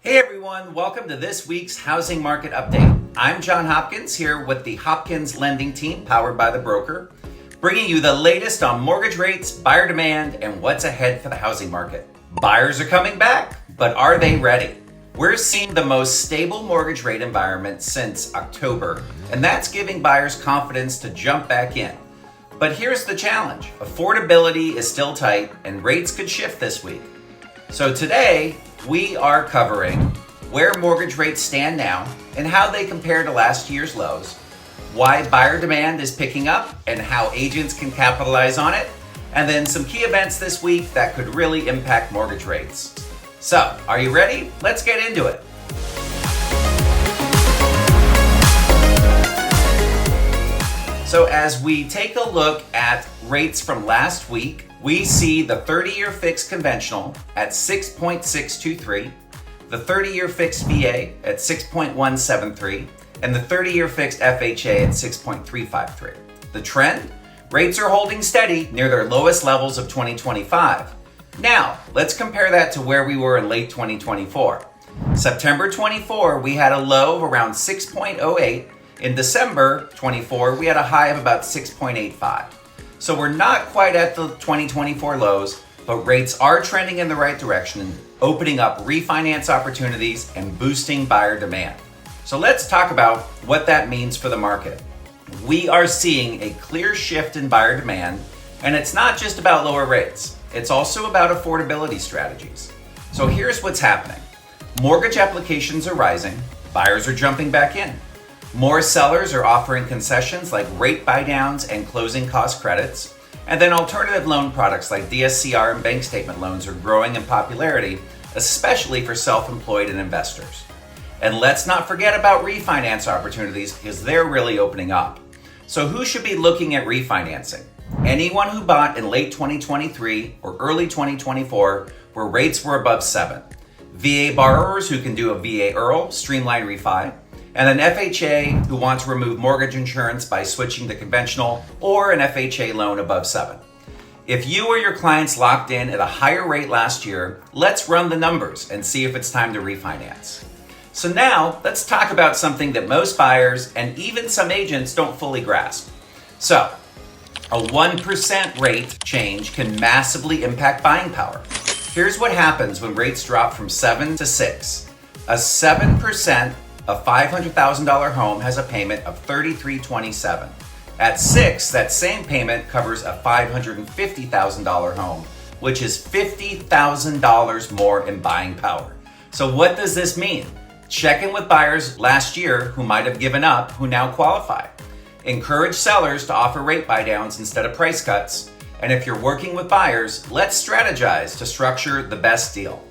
Hey everyone, welcome to this week's Housing Market Update. I'm John Hopkins here with the Hopkins Lending Team powered by The Broker, bringing you the latest on mortgage rates, buyer demand, and what's ahead for the housing market. Buyers are coming back, but are they ready? We're seeing the most stable mortgage rate environment since October, and that's giving buyers confidence to jump back in. But here's the challenge. Affordability is still tight and rates could shift this week. So today, we are covering where mortgage rates stand now and how they compare to last year's lows, why buyer demand is picking up and how agents can capitalize on it, and then some key events this week that could really impact mortgage rates. So, are you ready? Let's get into it. So as we take a look at rates from last week, we see the 30-year fixed conventional at 6.623, the 30-year fixed VA at 6.173, and the 30-year fixed FHA at 6.353. The trend? Rates are holding steady near their lowest levels of 2025. Now, let's compare that to where we were in late 2024. September 24, we had a low of around 6.08. In December 24, we had a high of about 6.85. So we're not quite at the 2024 lows, but rates are trending in the right direction, opening up refinance opportunities and boosting buyer demand. So let's talk about what that means for the market. We are seeing a clear shift in buyer demand, and it's not just about lower rates. It's also about affordability strategies. So here's what's happening. Mortgage applications are rising, buyers are jumping back in. More sellers are offering concessions like rate buydowns and closing cost credits. And then alternative loan products like DSCR and bank statement loans are growing in popularity, especially for self-employed and investors. And let's not forget about refinance opportunities because they're really opening up. So who should be looking at refinancing? Anyone who bought in late 2023 or early 2024 where rates were above 7. VA borrowers who can do a VA IRRRL, streamline refi, and an FHA who want to remove mortgage insurance by switching to conventional or an FHA loan above 7. If you or your clients locked in at a higher rate last year, let's run the numbers and see if it's time to refinance. So now let's talk about something that most buyers and even some agents don't fully grasp. So a 1% rate change can massively impact buying power. Here's what happens when rates drop from 7 to 6. A 7% a $500,000 home has a payment of $3,327. At 6, that same payment covers a $550,000 home, which is $50,000 more in buying power. So what does this mean? Check in with buyers last year who might have given up, who now qualify. Encourage sellers to offer rate buydowns instead of price cuts. And if you're working with buyers, let's strategize to structure the best deal.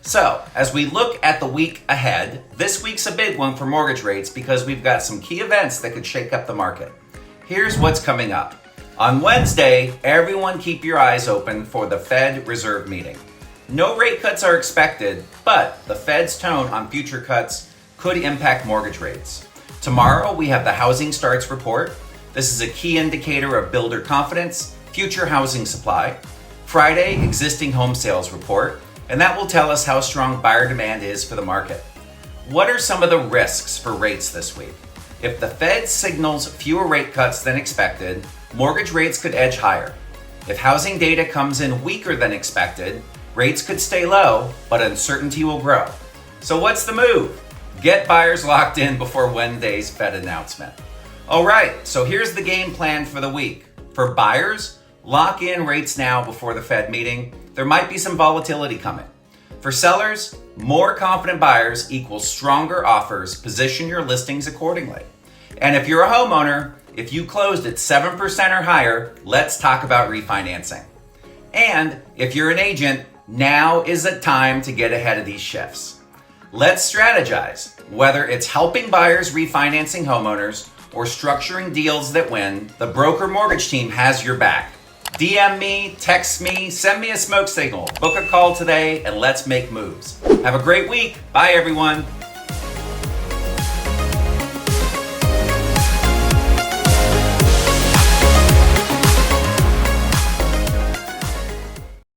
So, as we look at the week ahead, this week's a big one for mortgage rates because we've got some key events that could shake up the market. Here's what's coming up. On Wednesday, everyone keep your eyes open for the Fed Reserve meeting. No rate cuts are expected, but the Fed's tone on future cuts could impact mortgage rates. Tomorrow, we have the housing starts report. This is a key indicator of builder confidence, future housing supply. Friday, existing home sales report. And that will tell us how strong buyer demand is for the market. What are some of the risks for rates this week? If the Fed signals fewer rate cuts than expected, mortgage rates could edge higher. If housing data comes in weaker than expected, rates could stay low, but uncertainty will grow. So what's the move? Get buyers locked in before Wednesday's Fed announcement. All right, so here's the game plan for the week. For buyers, lock in rates now before the Fed meeting. There might be some volatility coming. For sellers, more confident buyers equals stronger offers. Position your listings accordingly. And if you're a homeowner, if you closed at 7% or higher, let's talk about refinancing. And if you're an agent, now is the time to get ahead of these shifts. Let's strategize. Whether it's helping buyers refinancing homeowners or structuring deals that win, the Broker Mortgage Team has your back. DM me, text me, send me a smoke signal, book a call today, and let's make moves. Have a great week. Bye, everyone.